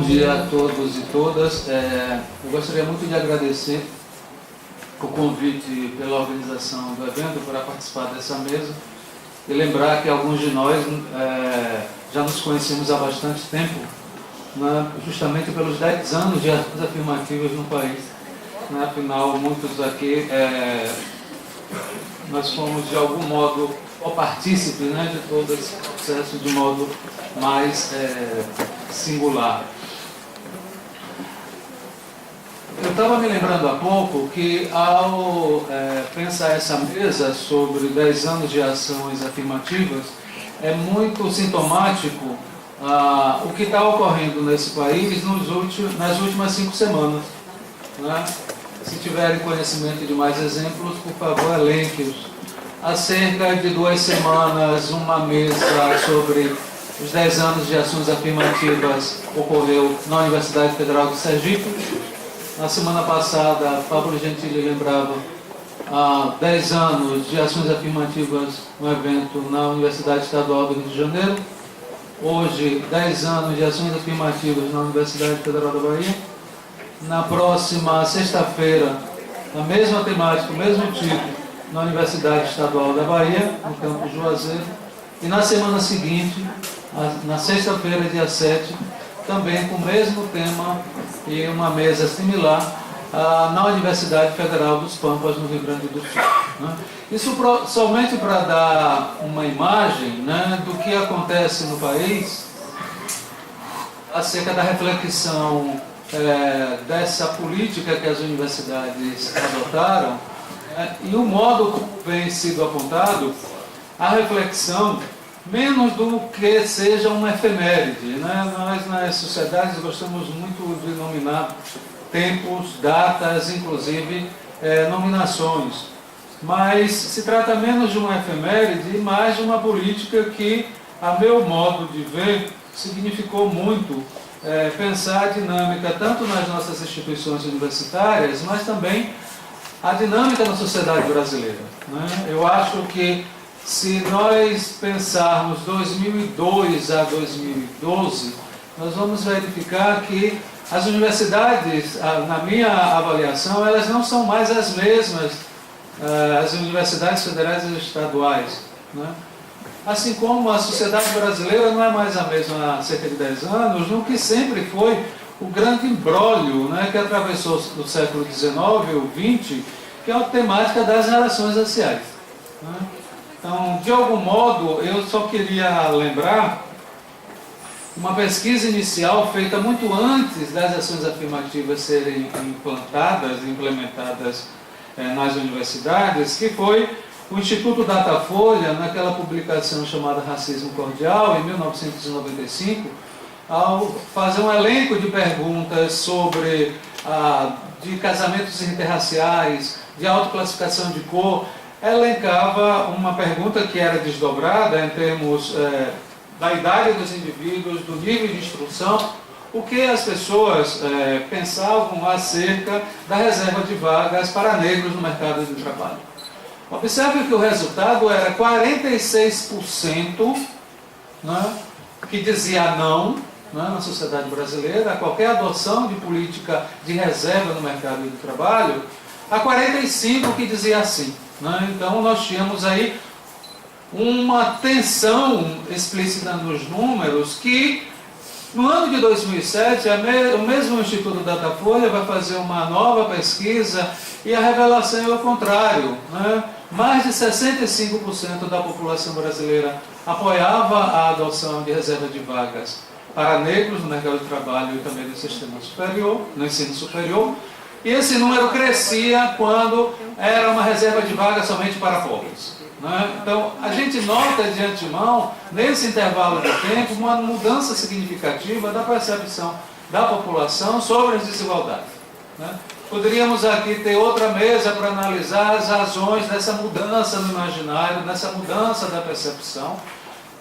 dia a todos e todas. Eu gostaria muito de agradecer o convite pela organização do evento para participar dessa mesa e lembrar que alguns de nós já nos conhecemos há bastante tempo, né, justamente pelos 10 anos de ações afirmativas no país. Né, afinal, muitos aqui, nós fomos de algum modo partícipes, né, de todo esse processo de modo mais singular. Eu estava me lembrando há pouco que ao pensar essa mesa sobre 10 anos de ações afirmativas, é muito sintomático o que está ocorrendo nesse país nas últimas 5 semanas. Né? Se tiverem conhecimento de mais exemplos, por favor, elenque-os. Há cerca de 2 semanas, uma mesa sobre os 10 anos de ações afirmativas ocorreu na Universidade Federal de Sergipe. Na semana passada, Pablo Gentili lembrava 10 anos de ações afirmativas, um evento na Universidade Estadual do Rio de Janeiro. Hoje, 10 anos de ações afirmativas na Universidade Federal da Bahia. Na próxima sexta-feira, a mesma temática, o mesmo tipo, na Universidade Estadual da Bahia, no campus Juazeiro. E na semana seguinte, na sexta-feira, dia 7, também com o mesmo tema e uma mesa similar na Universidade Federal dos Pampas, no Rio Grande do Sul. Né? Isso somente para dar uma imagem, né, do que acontece no país acerca da reflexão dessa política que as universidades adotaram e o modo como vem sido apontado a reflexão, menos do que seja uma efeméride. Né? Nós, nas sociedades, gostamos muito de nominar tempos, datas, inclusive nominações. Mas se trata menos de uma efeméride e mais de uma política que, a meu modo de ver, significou muito pensar a dinâmica tanto nas nossas instituições universitárias, mas também a dinâmica na sociedade brasileira. Né? Eu acho que se nós pensarmos 2002 a 2012, nós vamos verificar que as universidades, na minha avaliação, elas não são mais as mesmas, as universidades federais e estaduais. Né? Assim como a sociedade brasileira não é mais a mesma há cerca de 10 anos, no que sempre foi o grande imbróglio, né, que atravessou o século XIX ou XX, que é a temática das relações raciais. Né? Então, de algum modo, eu só queria lembrar uma pesquisa inicial feita muito antes das ações afirmativas serem implementadas nas universidades, que foi o Instituto Datafolha, naquela publicação chamada Racismo Cordial, em 1995, ao fazer um elenco de perguntas sobre de casamentos interraciais, de autoclassificação de cor, elencava uma pergunta que era desdobrada em termos da idade dos indivíduos, do nível de instrução, o que as pessoas pensavam acerca da reserva de vagas para negros no mercado de trabalho. Observe que o resultado era 46%, né, que dizia não, né, na sociedade brasileira, a qualquer adoção de política de reserva no mercado de trabalho, a 45% que dizia sim. Né? Então nós tínhamos aí uma tensão explícita nos números que, no ano de 2007, o mesmo Instituto Datafolha vai fazer uma nova pesquisa e a revelação é o contrário. Né? Mais de 65% da população brasileira apoiava a adoção de reserva de vagas para negros no mercado de trabalho e também no sistema superior, no ensino superior, e esse número crescia quando era uma reserva de vagas somente para pobres. Né? Então, a gente nota de antemão, nesse intervalo de tempo, uma mudança significativa da percepção da população sobre as desigualdades. Né? Poderíamos aqui ter outra mesa para analisar as razões dessa mudança no imaginário, dessa mudança da percepção,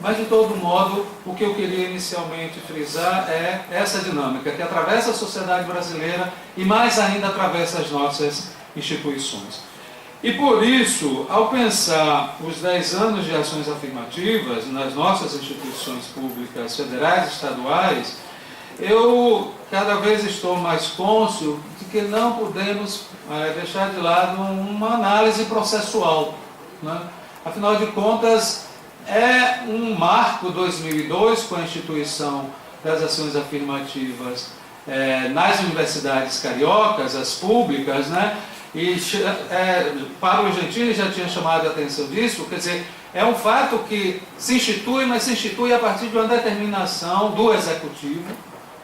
mas, de todo modo, o que eu queria inicialmente frisar é essa dinâmica que atravessa a sociedade brasileira e, mais ainda, atravessa as nossas instituições. E, por isso, ao pensar os 10 anos de ações afirmativas nas nossas instituições públicas federais e estaduais, eu cada vez estou mais cônscio de que não podemos deixar de lado uma análise processual, né? Afinal de contas, é um marco 2002 com a instituição das ações afirmativas nas universidades cariocas, as públicas, né? E Pablo Gentili já tinha chamado a atenção disso, quer dizer, é um fato que se institui, mas se institui a partir de uma determinação do Executivo,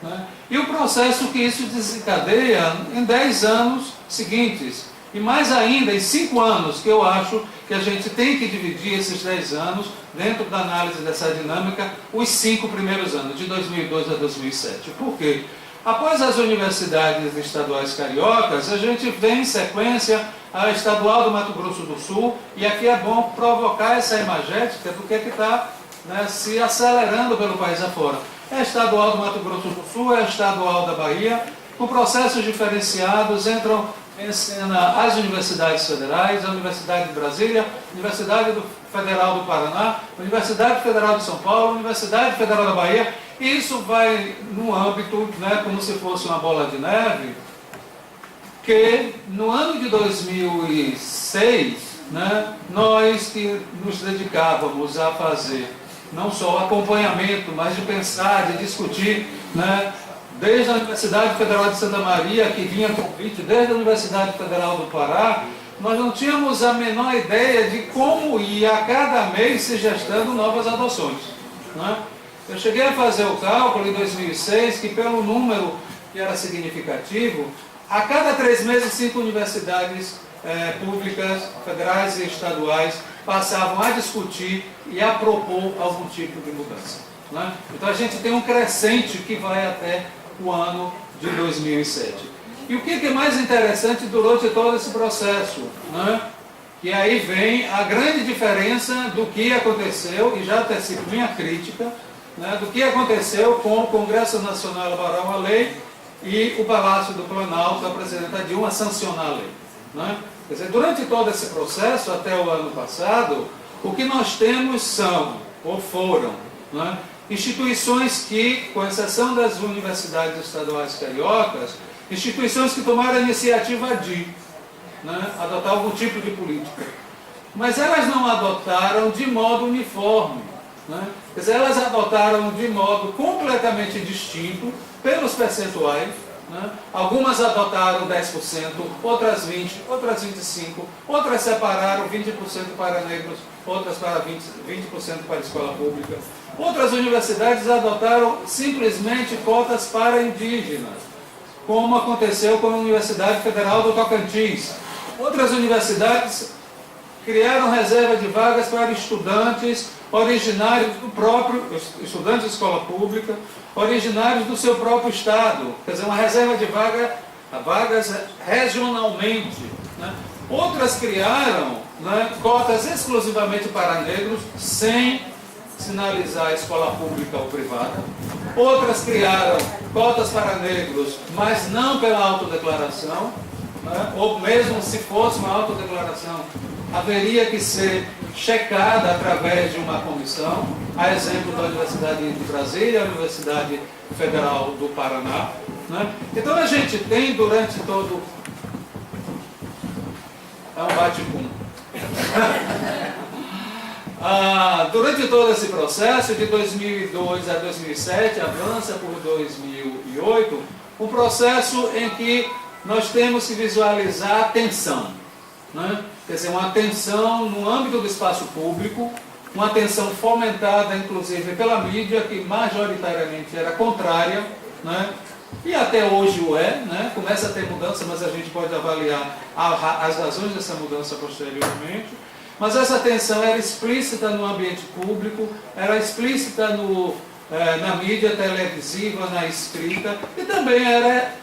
né? E o processo que isso desencadeia em 10 anos seguintes, e mais ainda em 5 anos, que eu acho que a gente tem que dividir esses 10 anos, dentro da análise dessa dinâmica, os 5 primeiros anos, de 2002 a 2007. Por quê? Após as universidades estaduais cariocas, a gente vem em sequência a Estadual do Mato Grosso do Sul, e aqui é bom provocar essa imagética, porque é que está, né, se acelerando pelo país afora. É a Estadual do Mato Grosso do Sul, é a Estadual da Bahia, com processos diferenciados, entram em cena as universidades federais, a Universidade de Brasília, Universidade Federal do Paraná, Universidade Federal de São Paulo, Universidade Federal da Bahia. Isso vai no âmbito, né, como se fosse uma bola de neve, que no ano de 2006, né, nós que nos dedicávamos a fazer não só o acompanhamento, mas de pensar, de discutir, né, desde a Universidade Federal de Santa Maria, que vinha convite, desde a Universidade Federal do Pará, nós não tínhamos a menor ideia de como ia a cada mês se gestando novas adoções, né? Eu cheguei a fazer o cálculo em 2006, que pelo número que era significativo, a cada 3 meses, 5 universidades públicas, federais e estaduais, passavam a discutir e a propor algum tipo de mudança, né? Então a gente tem um crescente que vai até o ano de 2007. E o que é mais interessante durante todo esse processo, né? Que aí vem a grande diferença do que aconteceu, e já até sido minha crítica, né, do que aconteceu com o Congresso Nacional elaborar uma lei e o Palácio do Planalto, a presidenta Dilma, sancionar a lei, né? Quer dizer, durante todo esse processo, até o ano passado, o que nós temos são, ou foram, né, instituições que, com exceção das universidades estaduais cariocas, instituições que tomaram a iniciativa de, né, adotar algum tipo de política. Mas elas não adotaram de modo uniforme, né? Quer dizer, elas adotaram de modo completamente distinto, pelos percentuais, né? Algumas adotaram 10%, outras 20%, outras 25%, outras separaram 20% para negros, outras para 20% para a escola pública. Outras universidades adotaram simplesmente cotas para indígenas, como aconteceu com a Universidade Federal do Tocantins. Outras universidades criaram reserva de vagas para estudantes originários do próprio, estudantes de escola pública, originários do seu próprio estado, quer dizer, uma reserva de vagas regionalmente, né? Outras criaram, né, cotas exclusivamente para negros, sem sinalizar a escola pública ou privada. Outras criaram cotas para negros, mas não pela autodeclaração, né? Ou mesmo se fosse uma autodeclaração, haveria que ser checada através de uma comissão, a exemplo da Universidade de Brasília, a Universidade Federal do Paraná, né? Então a gente tem durante todo... É um bate-pum. Durante todo esse processo, de 2002 a 2007, avança por 2008, um processo em que nós temos que visualizar a tensão, né? Quer dizer, uma tensão no âmbito do espaço público, uma tensão fomentada, inclusive, pela mídia, que majoritariamente era contrária, né? E até hoje o é, né? Começa a ter mudança, mas a gente pode avaliar as razões dessa mudança posteriormente. Mas essa tensão era explícita no ambiente público, era explícita na mídia televisiva, na escrita, e também era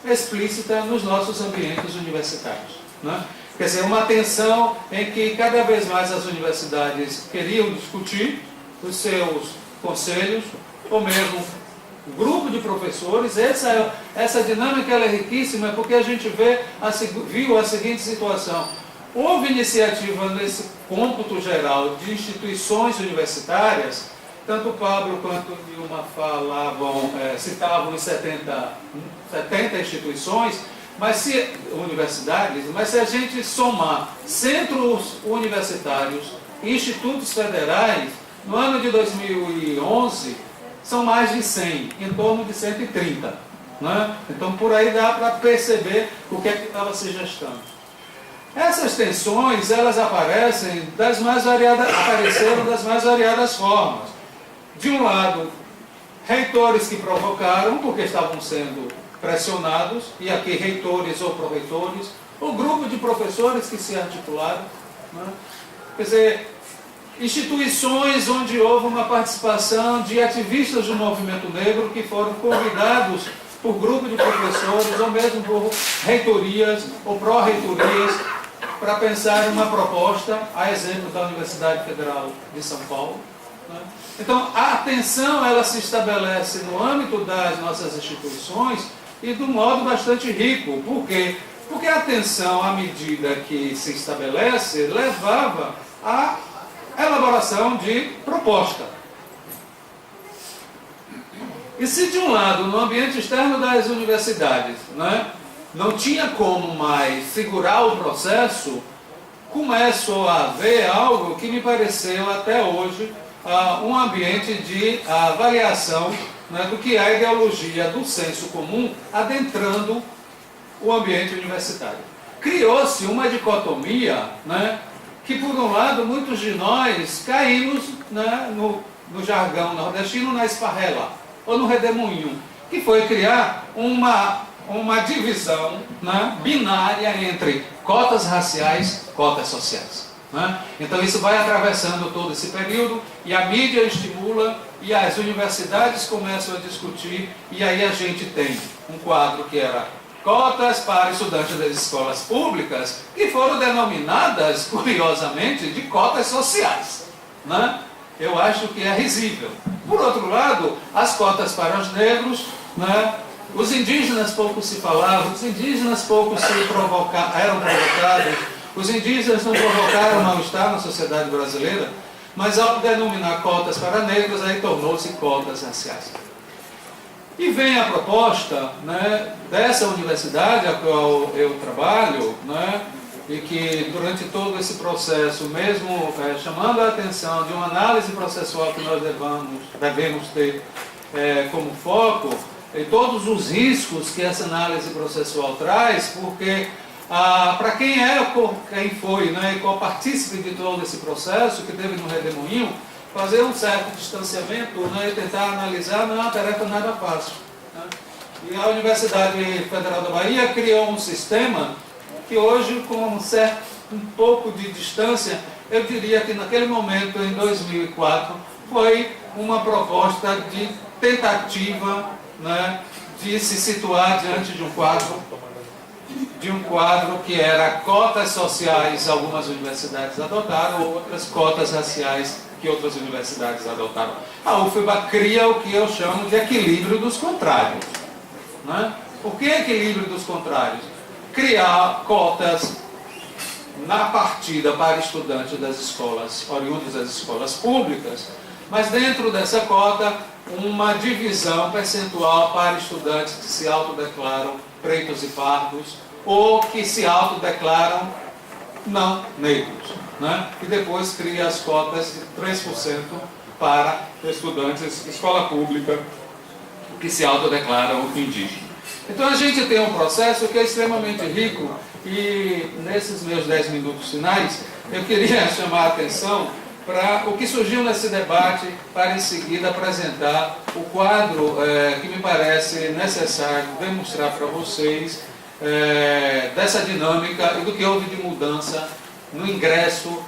explícita nos nossos ambientes universitários, né? Quer dizer, uma tensão em que cada vez mais as universidades queriam discutir os seus conselhos, ou mesmo o grupo de professores. Essa dinâmica ela é riquíssima, porque a gente viu a seguinte situação. Houve iniciativa nesse cômputo geral de instituições universitárias tanto o Pablo quanto o Nilma falavam, citavam os 70 instituições, universidades, mas se a gente somar centros universitários e institutos federais, no ano de 2011, são mais de 100, em torno de 130. Né? Então, por aí dá para perceber o que é que estava se gestando. Essas tensões, elas apareceram das mais variadas formas. De um lado, reitores que provocaram, porque estavam sendo pressionados, e aqui reitores ou pró-reitores, o grupo de professores que se articularam. Né? Quer dizer, instituições onde houve uma participação de ativistas do movimento negro que foram convidados por grupo de professores ou mesmo por reitorias ou pró-reitorias para pensar uma proposta, a exemplo da Universidade Federal de São Paulo. Né? Então, a atenção ela se estabelece no âmbito das nossas instituições e de um modo bastante rico. Por quê? Porque a atenção, à medida que se estabelece, levava à elaboração de proposta. E se de um lado, no ambiente externo das universidades, né, não tinha como mais segurar o processo, começou a haver algo que me pareceu até hoje um ambiente de avaliação, né, do que é a ideologia do senso comum adentrando o ambiente universitário. Criou-se uma dicotomia, né, que por um lado muitos de nós caímos, né, no jargão nordestino, na esparrela ou no redemoinho, que foi criar uma divisão, né, binária entre cotas raciais e cotas sociais. Né? Então isso vai atravessando todo esse período e a mídia estimula e as universidades começam a discutir e aí a gente tem um quadro que era cotas para estudantes das escolas públicas que foram denominadas, curiosamente, de cotas sociais. Né? Eu acho que é risível. Por outro lado, as cotas para os negros, né? Os indígenas pouco se falavam, os indígenas pouco eram provocados, os indígenas não provocaram mal-estar na sociedade brasileira, mas ao denominar cotas para negros, aí tornou-se cotas raciais. E vem a proposta, né, dessa universidade a qual eu trabalho, né, e que durante todo esse processo, mesmo chamando a atenção de uma análise processual que nós devemos ter como foco, e todos os riscos que essa análise processual traz, porque para quem foi, né, e qual partícipe de todo esse processo que teve no Redemoinho, fazer um certo distanciamento, né, e tentar analisar não é uma tarefa nada fácil. Né? E a Universidade Federal da Bahia criou um sistema que hoje, com um pouco de distância, eu diria que naquele momento, em 2004, foi uma proposta de tentativa, né, de se situar diante de um quadro que era cotas sociais, algumas universidades adotaram, outras cotas raciais que outras universidades adotaram. A UFBA cria o que eu chamo de equilíbrio dos contrários. Né? O que é equilíbrio dos contrários? Criar cotas na partida para estudantes das escolas, oriundos das escolas públicas, mas dentro dessa cota, uma divisão percentual para estudantes que se autodeclaram pretos e pardos ou que se autodeclaram não negros. Né? E depois cria as cotas de 3% para estudantes de escola pública que se autodeclaram indígenas. Então a gente tem um processo que é extremamente rico e nesses meus 10 minutos finais eu queria chamar a atenção para o que surgiu nesse debate, para em seguida apresentar o quadro que me parece necessário demonstrar para vocês dessa dinâmica e do que houve de mudança no ingresso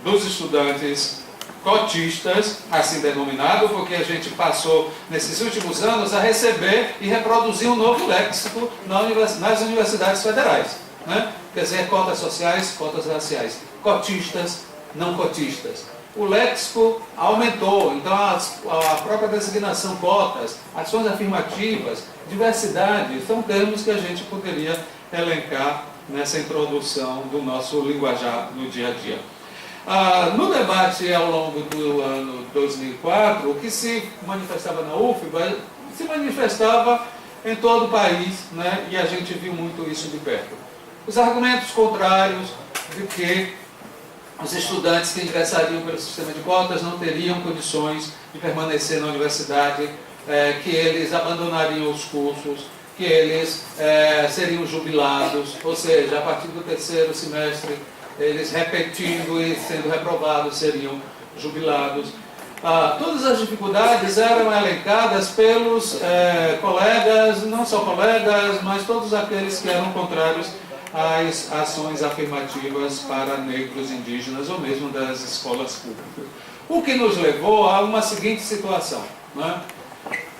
dos estudantes cotistas, assim denominado, porque a gente passou nesses últimos anos a receber e reproduzir um novo léxico nas universidades federais. Né? Quer dizer, cotas sociais, cotas raciais, cotistas, não cotistas. O léxico aumentou, então a própria designação cotas, ações afirmativas, diversidade, são termos que a gente poderia elencar nessa introdução do nosso linguajar no dia a dia. No debate ao longo do ano 2004, o que se manifestava na UFBA se manifestava em todo o país, né? E a gente viu muito isso de perto. Os argumentos contrários de que os estudantes que ingressariam pelo sistema de cotas não teriam condições de permanecer na universidade, que eles abandonariam os cursos, que eles seriam jubilados, ou seja, a partir do terceiro semestre, eles repetindo e sendo reprovados seriam jubilados. Todas as dificuldades eram elencadas pelos colegas, não só colegas, mas todos aqueles que eram contrários às ações afirmativas para negros, indígenas ou mesmo das escolas públicas. O que nos levou a uma seguinte situação, né?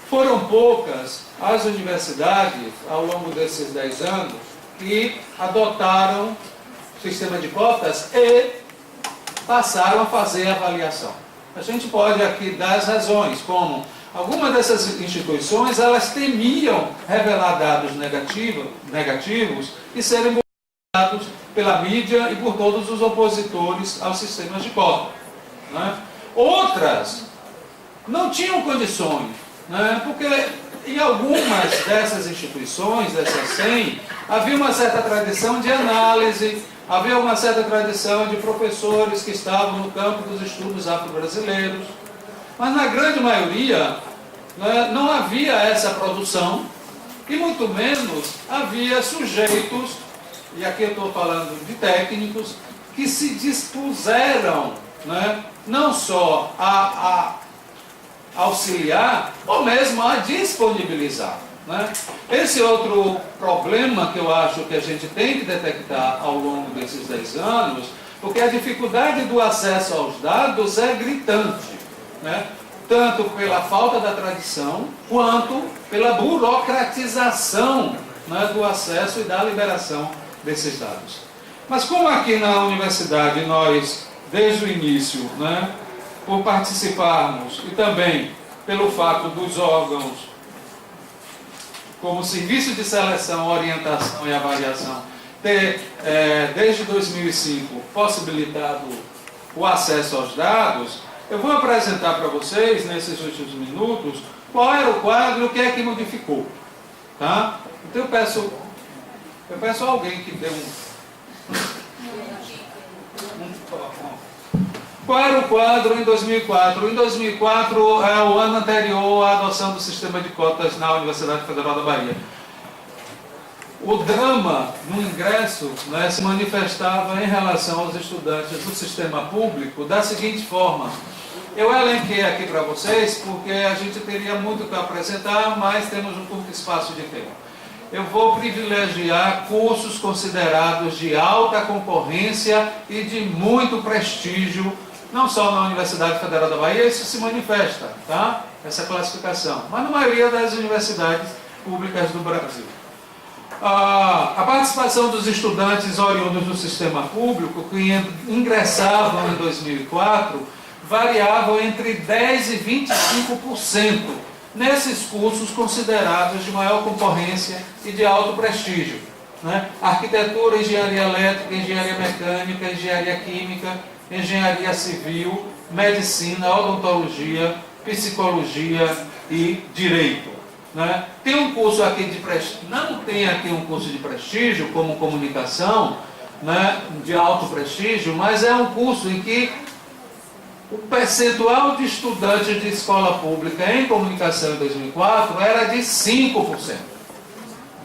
Foram poucas as universidades, ao longo desses 10 anos, que adotaram o sistema de cotas e passaram a fazer avaliação. A gente pode aqui dar as razões, como algumas dessas instituições, elas temiam revelar dados negativos e serem publicados pela mídia e por todos os opositores aos sistemas de cota, né? Outras não tinham condições, né? Porque em algumas dessas instituições, dessas 100, havia uma certa tradição de análise, havia uma certa tradição de professores que estavam no campo dos estudos afro-brasileiros, mas na grande maioria, né, não havia essa produção e muito menos havia sujeitos, e aqui eu estou falando de técnicos, que se dispuseram, né, não só a auxiliar, ou mesmo a disponibilizar, né? Esse outro problema que eu acho que a gente tem que detectar ao longo desses 10 anos, porque a dificuldade do acesso aos dados é gritante, né? Tanto pela falta da tradição, quanto pela burocratização, né, do acesso e da liberação desses dados. Mas como aqui na universidade nós, desde o início, né, por participarmos e também pelo fato dos órgãos como Serviço de Seleção, Orientação e Avaliação ter, desde 2005, possibilitado o acesso aos dados, eu vou apresentar para vocês, nesses últimos minutos, qual era o quadro e o que é que modificou. Tá? Então eu peço a alguém que dê Qual era o quadro em 2004? Em 2004 é o ano anterior à adoção do sistema de cotas na Universidade Federal da Bahia. O drama no ingresso, né, se manifestava em relação aos estudantes do sistema público da seguinte forma. Eu elenquei aqui para vocês porque a gente teria muito para apresentar, mas temos um curto espaço de tempo. Eu vou privilegiar cursos considerados de alta concorrência e de muito prestígio, não só na Universidade Federal da Bahia, isso se manifesta, tá? Essa classificação, mas na maioria das universidades públicas do Brasil. A participação dos estudantes oriundos do sistema público que ingressavam em 2004 variavam entre 10% e 25% nesses cursos considerados de maior concorrência e de alto prestígio, né? Arquitetura, engenharia elétrica, engenharia mecânica, engenharia química, engenharia civil, medicina, odontologia, psicologia e direito, né? Tem um curso aqui de prestígio, não tem aqui um curso de prestígio como comunicação, né, de alto prestígio, mas é um curso em que o percentual de estudantes de escola pública em comunicação em 2004 era de 5%.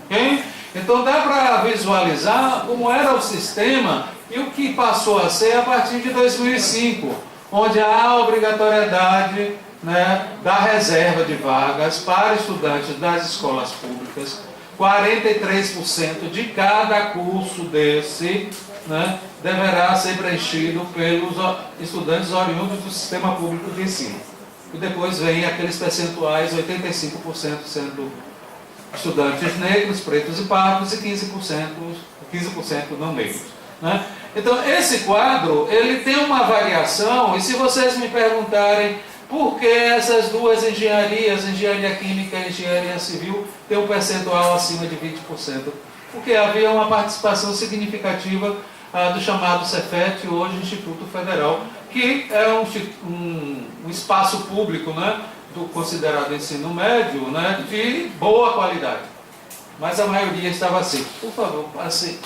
Okay? Então dá para visualizar como era o sistema e o que passou a ser a partir de 2005, onde há a obrigatoriedade, né, da reserva de vagas para estudantes das escolas públicas. 43% de cada curso desse, né, deverá ser preenchido pelos estudantes oriundos do sistema público de ensino. E depois vem aqueles percentuais, 85% sendo estudantes negros, pretos e pardos, e 15% não negros, né? Então, esse quadro, ele tem uma variação, e se vocês me perguntarem por que essas duas engenharias, engenharia química e engenharia civil, têm um percentual acima de 20%? Porque havia uma participação significativa do chamado Cefet, hoje Instituto Federal, que é um espaço público, né, considerado ensino médio, né, de boa qualidade. Mas a maioria estava assim. Por favor, passe.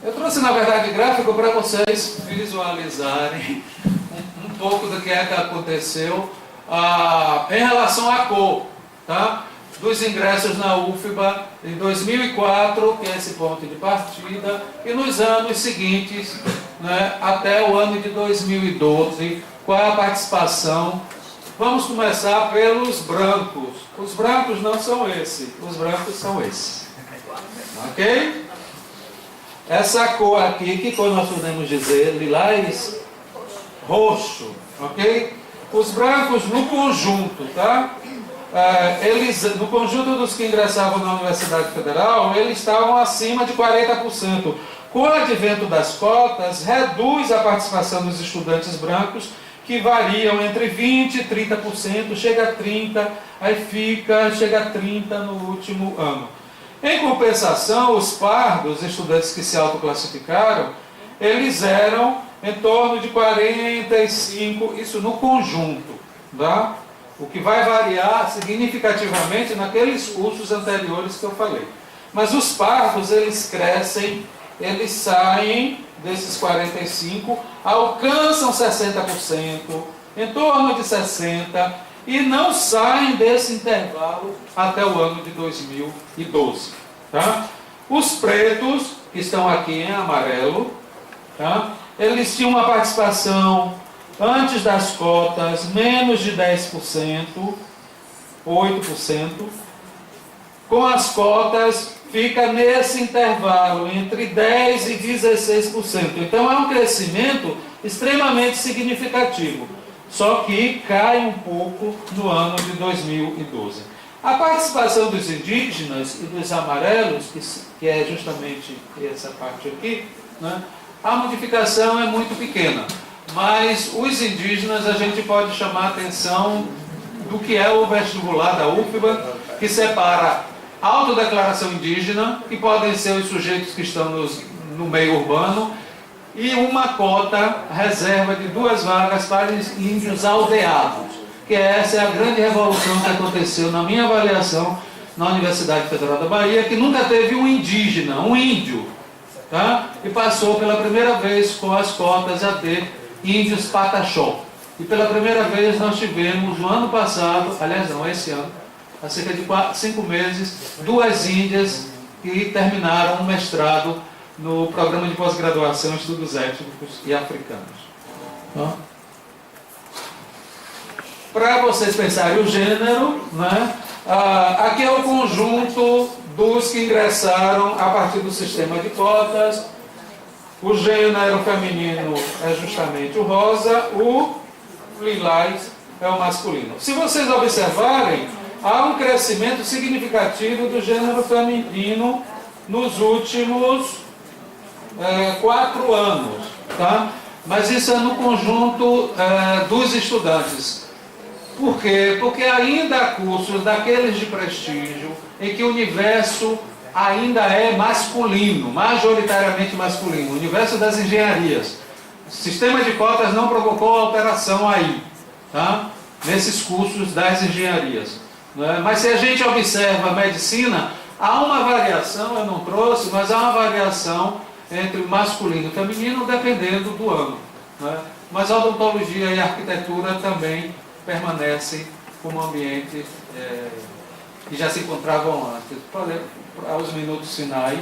Eu trouxe, na verdade, gráfico para vocês visualizarem um pouco do que é que aconteceu em relação à cor, tá? Dos ingressos na UFBA em 2004, que é esse ponto de partida, e nos anos seguintes, né, até o ano de 2012, qual é a participação. Vamos começar pelos brancos. Os brancos não são esses, os brancos são esses. Ok? Essa cor aqui, que cor nós podemos dizer? Lilás, roxo, ok? Os brancos no conjunto, tá? No conjunto dos que ingressavam na Universidade Federal, eles estavam acima de 40%. Com o advento das cotas, reduz a participação dos estudantes brancos, que variam entre 20% e 30%, chega a 30%, aí chega a 30% no último ano. Em compensação, os pardos, estudantes que se autoclassificaram, eles eram em torno de 45%, isso no conjunto, tá? O que vai variar significativamente naqueles cursos anteriores que eu falei. Mas os pardos, eles crescem, eles saem desses 45%, alcançam 60%, em torno de 60%, e não saem desse intervalo até o ano de 2012. Tá? Os pretos, que estão aqui em amarelo, tá? Eles tinham uma participação antes das cotas menos de 10%, 8%. Com as cotas, fica nesse intervalo entre 10% e 16%. Então é um crescimento extremamente significativo, só que cai um pouco no ano de 2012. A participação dos indígenas e dos amarelos, que é justamente essa parte aqui, né, a modificação é muito pequena, mas os indígenas a gente pode chamar a atenção do que é o vestibular da UFBA, que separa autodeclaração indígena, que podem ser os sujeitos que estão no meio urbano, e uma cota reserva de 2 vagas para índios aldeados, que essa é a grande revolução que aconteceu na minha avaliação na Universidade Federal da Bahia, que nunca teve um indígena, um índio, tá? E passou pela primeira vez com as cotas a ter índios pataxó. E pela primeira vez nós tivemos no ano passado, aliás não, esse ano, há cerca de 5 meses, 2 índias que terminaram um mestrado no programa de pós-graduação em estudos étnicos e africanos. Para vocês pensarem o gênero, né? Aqui é o conjunto dos que ingressaram a partir do sistema de cotas. O gênero feminino é justamente o rosa, o lilás é o masculino. Se vocês observarem, há um crescimento significativo do gênero feminino nos últimos 4 anos, tá? Mas isso é no conjunto dos estudantes. Por quê? Porque ainda há cursos daqueles de prestígio em que o universo ainda é masculino, majoritariamente masculino, o universo das engenharias. O sistema de cotas não provocou alteração aí, tá? Nesses cursos das engenharias. Né? Mas se a gente observa a medicina, há uma variação, eu não trouxe, mas há uma variação entre o masculino e o feminino, dependendo do ano. Né? Mas a odontologia e a arquitetura também permanecem como ambiente que já se encontravam antes. Para os minutos finais.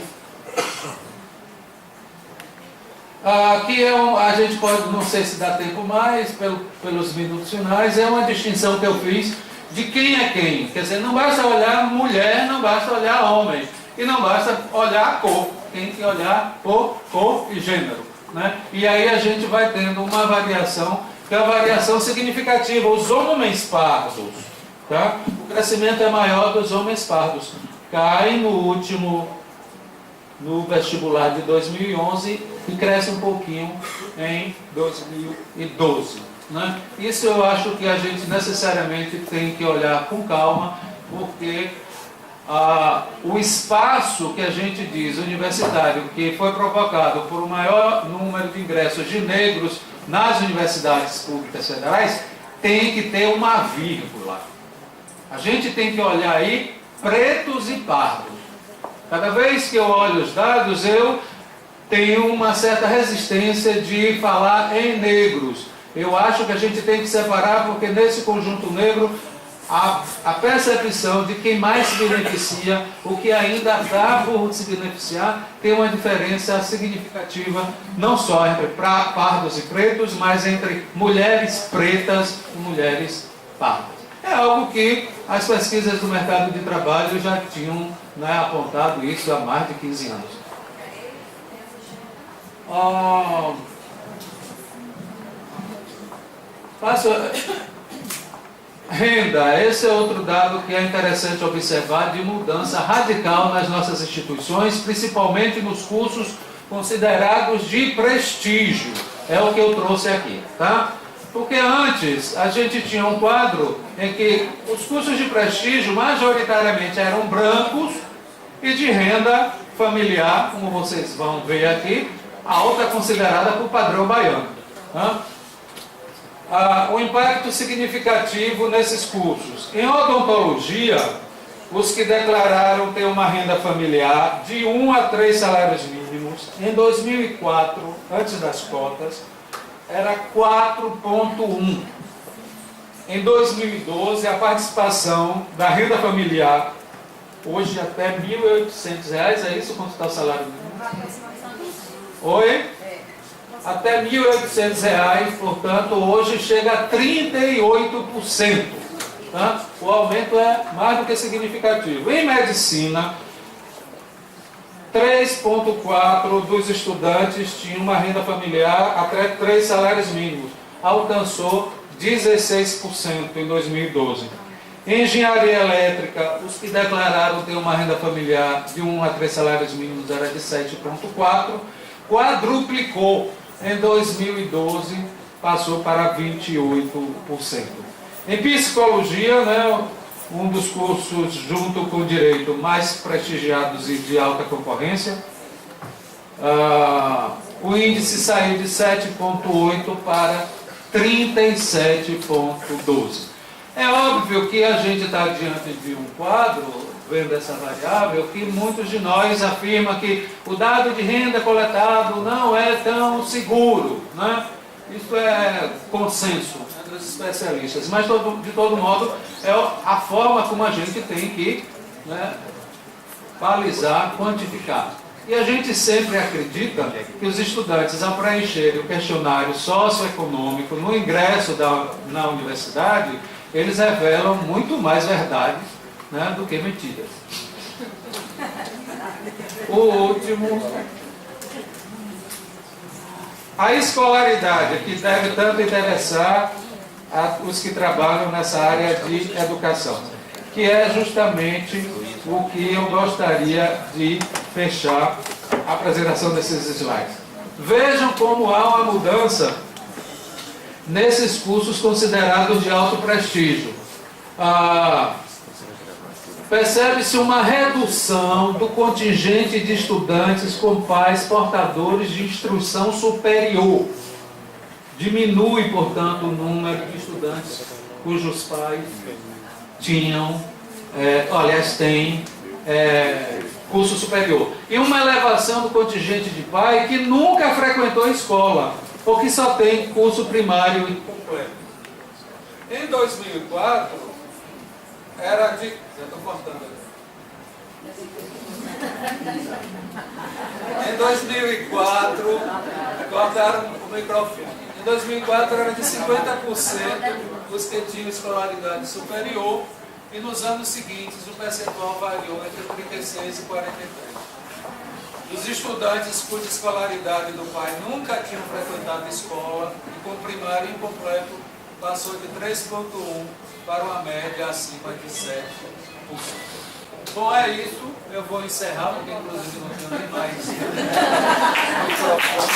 Aqui a gente pode, não sei se dá tempo mais, pelos minutos finais, é uma distinção que eu fiz de quem é quem. Quer dizer, não basta olhar mulher, não basta olhar homem, e não basta olhar cor. Tem que olhar por cor e gênero. Né? E aí a gente vai tendo uma variação, que é a variação significativa. Os homens pardos, tá? O crescimento é maior dos homens pardos. Cai no vestibular de 2011 e cresce um pouquinho em 2012. Né? Isso eu acho que a gente necessariamente tem que olhar com calma, porque o espaço que a gente diz universitário, que foi provocado por um maior número de ingressos de negros nas universidades públicas federais, tem que ter uma vírgula. A gente tem que olhar aí pretos e pardos. Cada vez que eu olho os dados, eu tenho uma certa resistência de falar em negros. Eu acho que a gente tem que separar, porque nesse conjunto negro, a percepção de quem mais se beneficia, o que ainda dá por se beneficiar, tem uma diferença significativa, não só entre pardos e pretos, mas entre mulheres pretas e mulheres pardas. É algo que as pesquisas do mercado de trabalho já tinham, né, apontado isso há mais de 15 anos. Renda, esse é outro dado que é interessante observar, de mudança radical nas nossas instituições, principalmente nos cursos considerados de prestígio. É o que eu trouxe aqui, tá? Porque antes a gente tinha um quadro em que os cursos de prestígio majoritariamente eram brancos e de renda familiar, como vocês vão ver aqui, alta considerada por padrão baiano. Tá? O impacto significativo nesses cursos. Em odontologia, os que declararam ter uma renda familiar de 1 a 3 salários mínimos, em 2004, antes das cotas, era 4,1. Em 2012, a participação da renda familiar, hoje até R$ 1.800, é isso quanto está o salário mínimo? Oi? Até R$ 1.800, portanto, hoje chega a 38%. Tá? O aumento é mais do que significativo. Em medicina, 3,4% dos estudantes tinham uma renda familiar até 3 salários mínimos. Alcançou 16% em 2012. Em engenharia elétrica, os que declararam ter uma renda familiar de 1 a 3 salários mínimos era de 7,4%. Quadruplicou em 2012, passou para 28%. Em psicologia, né, um dos cursos junto com o direito mais prestigiados e de alta concorrência, o índice saiu de 7,8 para 37,12. É óbvio que a gente está diante de um quadro, vendo essa variável, que muitos de nós afirmam que o dado de renda coletado não é tão seguro, né? Isso é consenso entre os especialistas, mas de todo modo é a forma como a gente tem que, né, balizar, quantificar. E a gente sempre acredita que os estudantes, ao preencherem o questionário socioeconômico no ingresso na universidade, eles revelam muito mais verdade, né, do que mentiras. O último, a escolaridade, que deve tanto interessar os que trabalham nessa área de educação, que é justamente o que eu gostaria de fechar a apresentação desses slides. Vejam como há uma mudança nesses cursos considerados de alto prestígio. Percebe-se uma redução do contingente de estudantes com pais portadores de instrução superior. Diminui, portanto, o número de estudantes cujos pais tinham, têm curso superior. E uma elevação do contingente de pai que nunca frequentou a escola, ou que só tem curso primário incompleto. Em 2004, era de... Já estou cortando aqui. Em 2004, cortaram o microfone. Em 2004 era de 50% os que tinham escolaridade superior, e nos anos seguintes o percentual variou entre 36% e 43%. Os estudantes cuja escolaridade do pai nunca tinham frequentado escola e com primário incompleto passou de 3,1% para uma média acima de 7%. Bom, é isso. Eu vou encerrar, porque inclusive não tenho nem mais microfone.